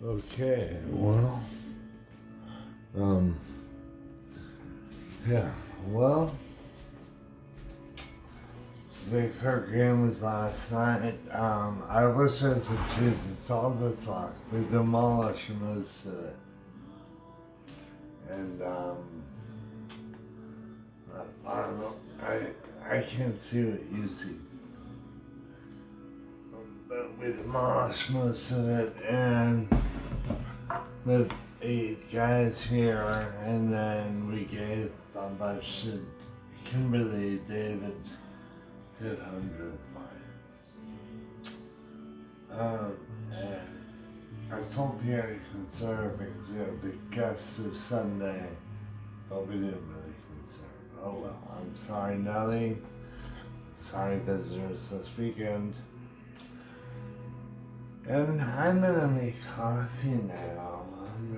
Okay, well, yeah, well, big Kirk game was last night. I listened to Jesus all the time. We demolished most of it. And, I don't know, I can't see what you see. But we demolished most of it, and with 8 guys here, and then we gave a bunch to Kimberly David did 100th mine. And I told Pierre to conserve because we had a big guest this Sunday, but we didn't really conserve. Oh well, I'm sorry, Nelly. Sorry, visitors this weekend. And I'm gonna make coffee now. I'm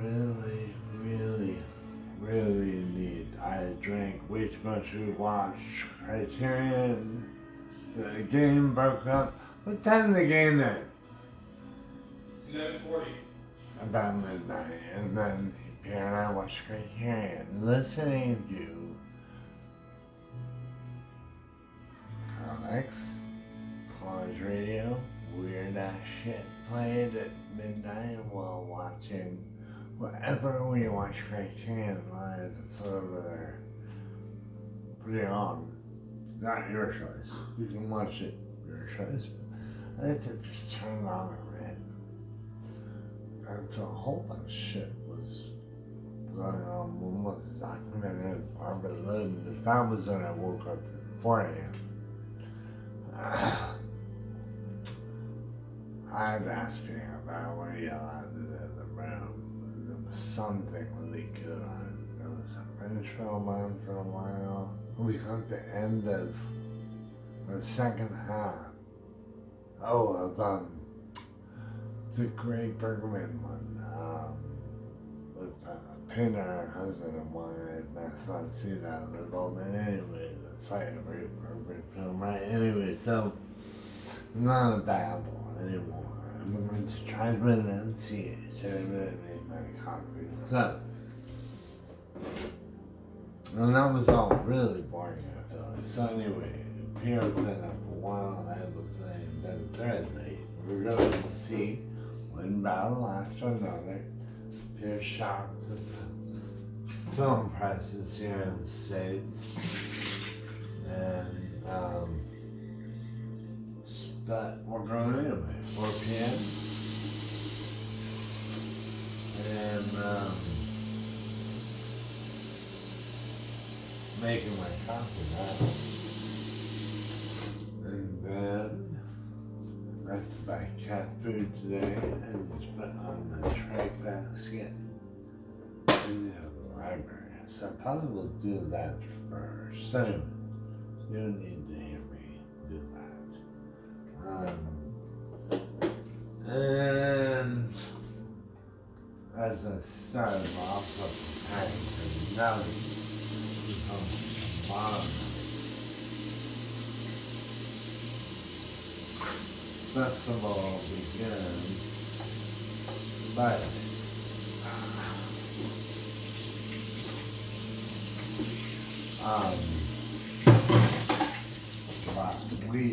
really need. I drank way too much. We watched Criterion. The game broke up. What time the game end? 11:40. About midnight. And then Pierre and I watched Criterion, listening to Alex, college radio, weird ass shit played at midnight while watching whatever we watch Criterion live. It's over there. Put it on. Not your choice. You can watch it your choice. I had to just turn it on at random. And so a whole bunch of shit was going on. One was a documentary of Barbara Lynn. That was when I woke up at 4 a.m. I've asked Pierre about where you allowed to do the room. There was something really good on it. There was a French film on for a while. We got the end of the second half. Of the Great Bergman one. With Pin, her husband, and wanted Max von Sydow, the Bowman. Anyway, the site of Great Bergman film, right? Anyway, so I'm not a babble anymore. I'm going to try to enunciate. So I'm going to make my coffee. So, and that was all really boring, I feel like. So anyway, Pierre was in there for a while, I was saying that it's very late. We're going to see one battle after another. Pierre shocked at the film prices here in the States. And, but we're going anyway, 4 p.m. And, making my coffee now. And then I have to buy cat food today and just put on the tray basket in the library. So I probably will do that first. So you don't need to hear me do that. And as I said, I'm also preparing for Nelly. Festival begins but we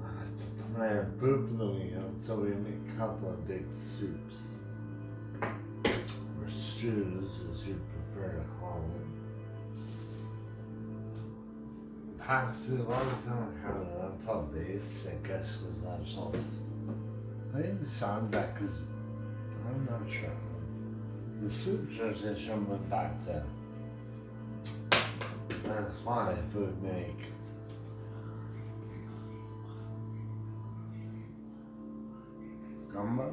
have to plan food for the weekend, so we make a couple of big soups. Stews, as you prefer to call them. Pasta, a lot of time I have it on top base, I guess, with that sauce. I think the sound back because I'm not sure. The soup transition went back to that's why I would make gumbo,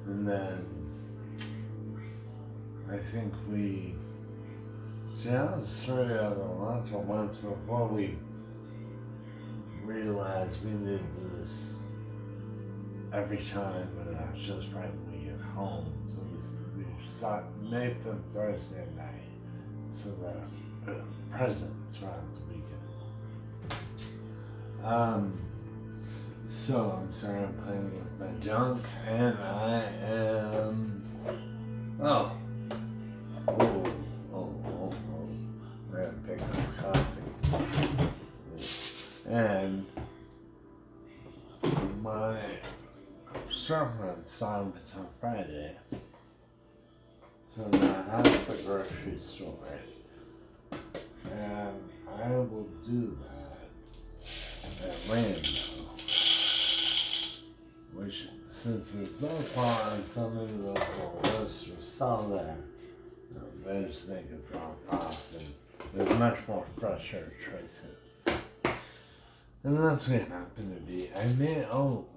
and then I think we that was 3 other months or months before we realized we needed to do this every time, and that's just right when we get home. So we start Nathan Thursday night, so the present throughout the weekend. So I'm sorry I'm playing with my junk, and I am. Oh. Oh. Oh. I gotta pick up coffee. And my girlfriend saw me on Friday. So now I have the grocery store. And I will do that at Randall. Which, since there's no car on some of the local roasters sell there, they just make a drop off and there's much more fresher choices. And that's what happened to be.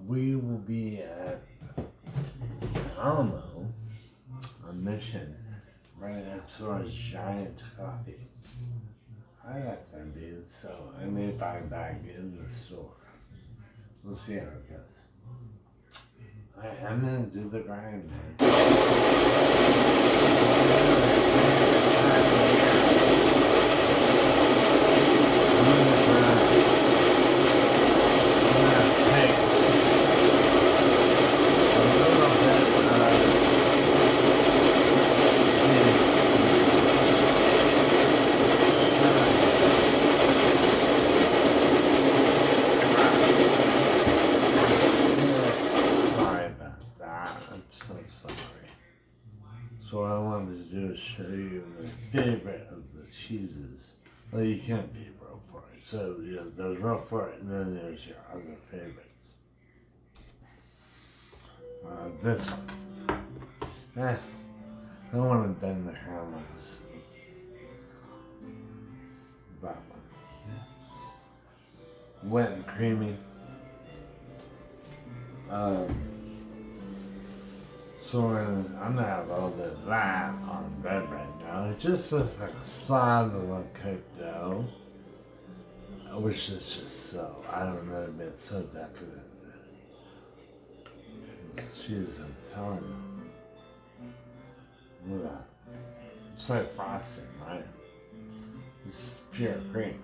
We will be at Alamo, a Mission, right next door is Giant Coffee. I like their beans, so I may buy back in the store. We'll see how it goes. I'm gonna do the grind, man. So what I wanted to do is show you my favorite of the cheeses. Well, you can't beat Roquefort. So there's Roquefort and then there's your other favorites. This one. I want to bend the cameras. That one. Wet and creamy. So I'm gonna have all the that on bread right now. It just looks like a slab of a cake dough, which is just so, I don't know, it's so decadent. Cheese, I'm telling you. Look at that. It's like frosting, right? It's pure cream.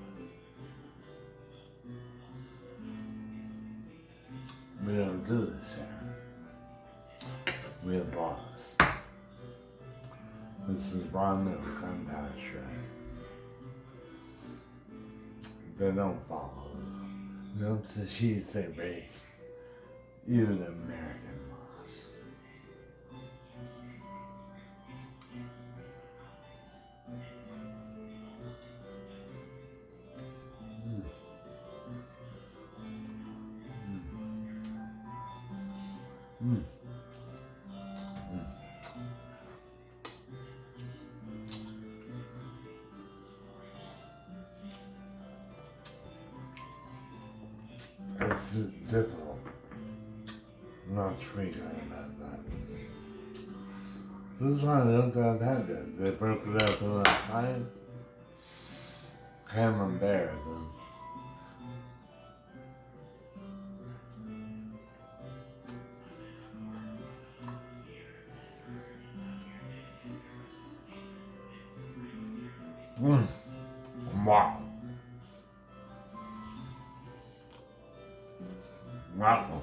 We don't do this here. We have laws. This is raw milk unpasteurized. They don't follow them. Once the cheese they break, even American laws. It's difficult not to freak out about that. This is why I don't have that good. They broke it up on the side. Camembert, then. Wow. Wow.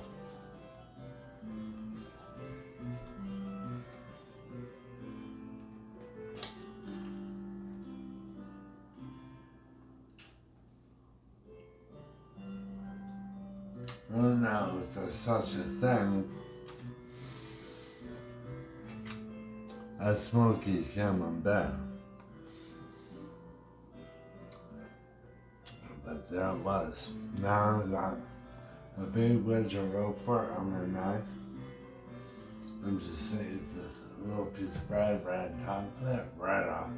I don't know if there's such a thing as smoky camembert. But there it was. Now I got a big wedge of Roquefort on my knife. I'm just saying it's this little piece of bread right on top of it, right off.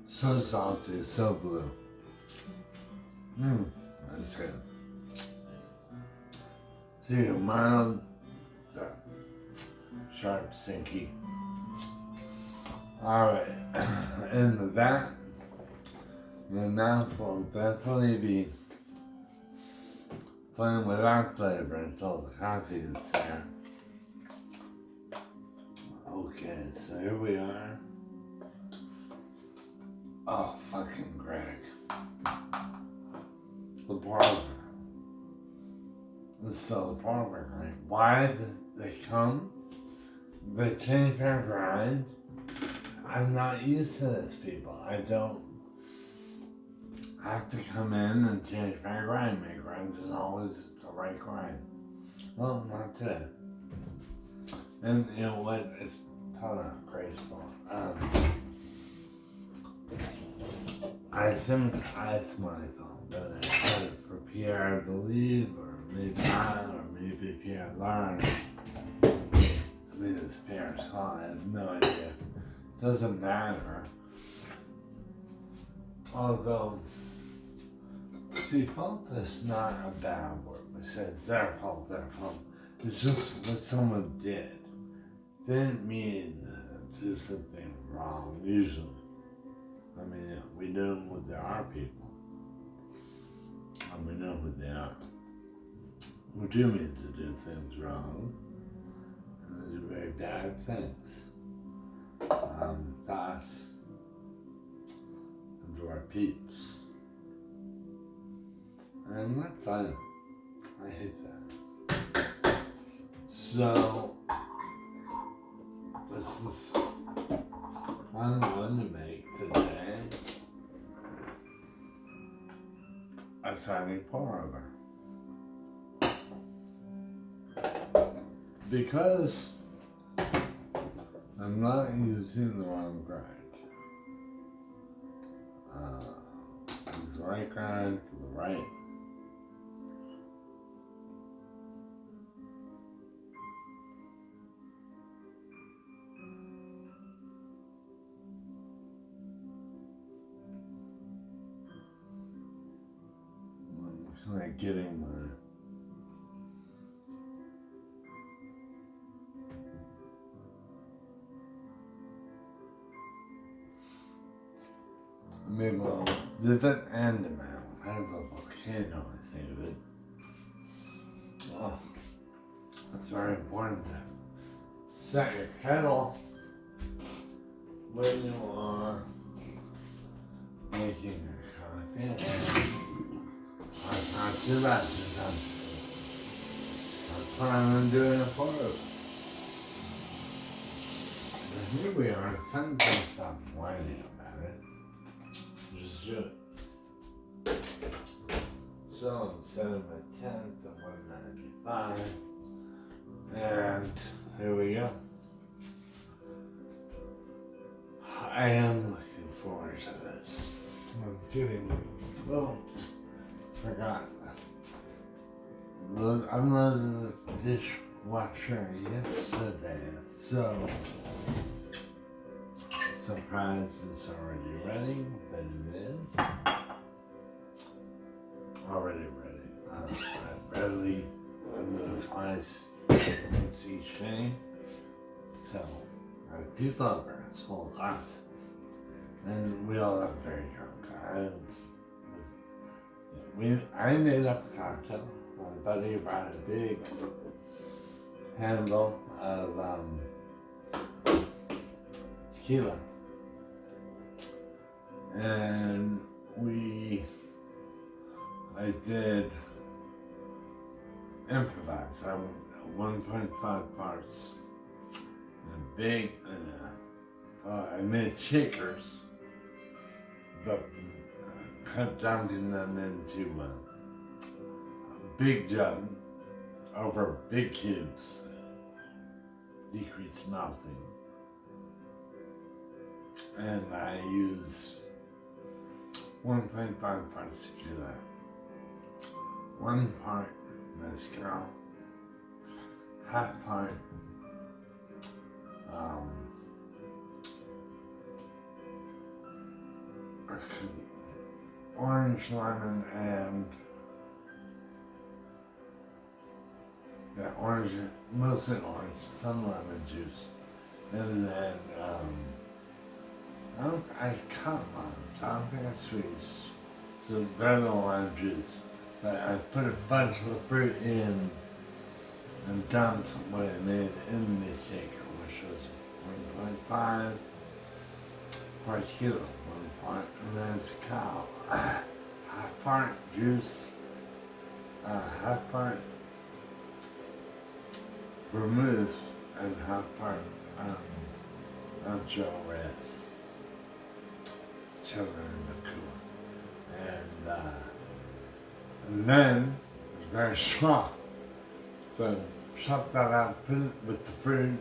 So salty, so blue. That's good. See, mild, sharp, sinky. Alright, and with that, My mouth will definitely be fine without flavor until the coffee is there. Okay, so here we are. Oh, fucking Greg. The parlor. So the parlor, right? Why did they come? They change their grind. I'm not used to this, people. I don't have to come in and change my grind. My grind is always the right grind. Well, not today. And you know what? It's probably not graceful. I think it's my fault that I said it for Pierre, I believe, or maybe not, or maybe Pierre learned. I mean, it's Pierre's fault. I have no idea. Doesn't matter. Although, see, fault is not a bad word. We say it's their fault, their fault. It's just what someone did. Didn't mean to do something wrong, usually. I mean, we know who there are people. And we know who they are. Who do mean to do things wrong. And they do very bad things. To us. And to our peeps. And that's fine. I hate that. So, this is I'm going to make today a tiny pour over. Because I'm not using the wrong grind. Use the right grind for the right. I'm like getting my maybe a little vivid and a man. I have a volcano, I think of it. Oh, that's very important to set your kettle when you are making your coffee. That's not too bad sometimes. That's what I'm doing it for. But here we are, the sun can't stop whining about it. Just do it. So I'm setting my 10th at 195. And here we go. I am looking forward to this. I'm getting, well, forgot. Unloaded the dishwasher yesterday, so surprise is already ready, but it is already ready. I readily remove twice once each thing, so I have people over, it's full of glasses, and we all look very drunk. I made up a cocktail. My buddy brought a big handle of tequila. And I did improvise. I went 1.5 parts. I made shakers, but kept dumping them into a big jug over big cubes, decrease melting. And I use 1.5 parts tequila, 1 part mezcal, half part orange, lemon, and orange, mostly orange, some lemon juice, and then I cut limes. I don't think I squeeze. So they're the lime juice. But I put a bunch of the fruit in and dumped what I made in the shaker, which was 1.5 per kilo. And then it's cow. Half part juice, half part vermouth, and half part Gel Reds. Chilling in the cooler. And then it's very strong. So chop that out, put it with the fruit,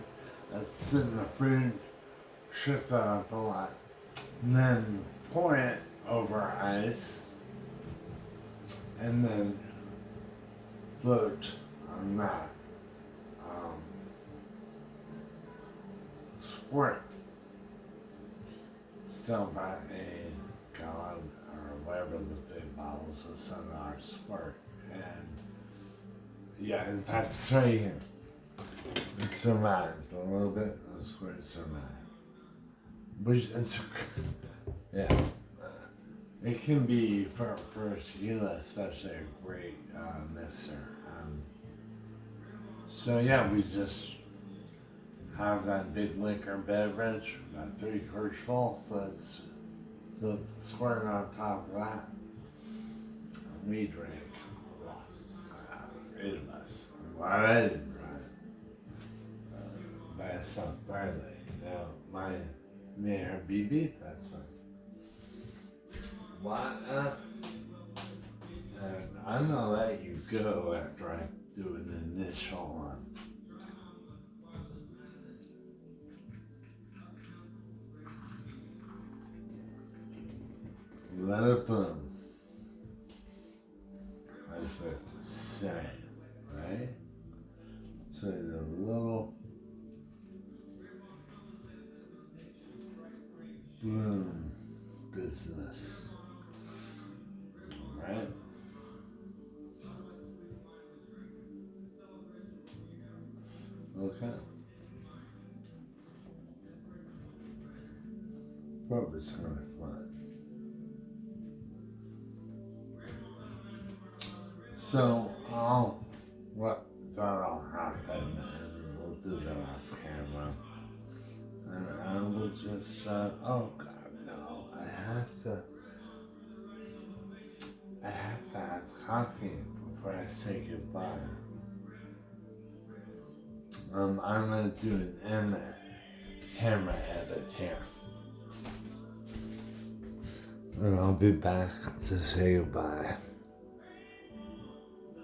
that's in the fruit, shift that up a lot. And then pour it over ice, and then float on that. Squirt still about a gallon or whatever the big bottles of Sunnar squirt. And yeah, in fact, it's right here. It survives a little bit of squirt survives. Which it's yeah. It can be for tequila, especially a great mixer. So yeah, we just have that big liquor beverage, about 3/4 full, let's squirt on top of that. And we drink a lot. 8 of us. Well, I didn't drive. By myself, barely. Now, me and her BB, that's fine. What? And I'm gonna let you go after I do an initial one. Let it bloom. As they say, right? So the little bloom business. Right? Okay. Probably it's gonna be fun. So that'll happen, and we'll do that off camera. And I will just, oh God, no, I have to have coffee before I say goodbye. I'm gonna do an camera edit here. And I'll be back to say goodbye.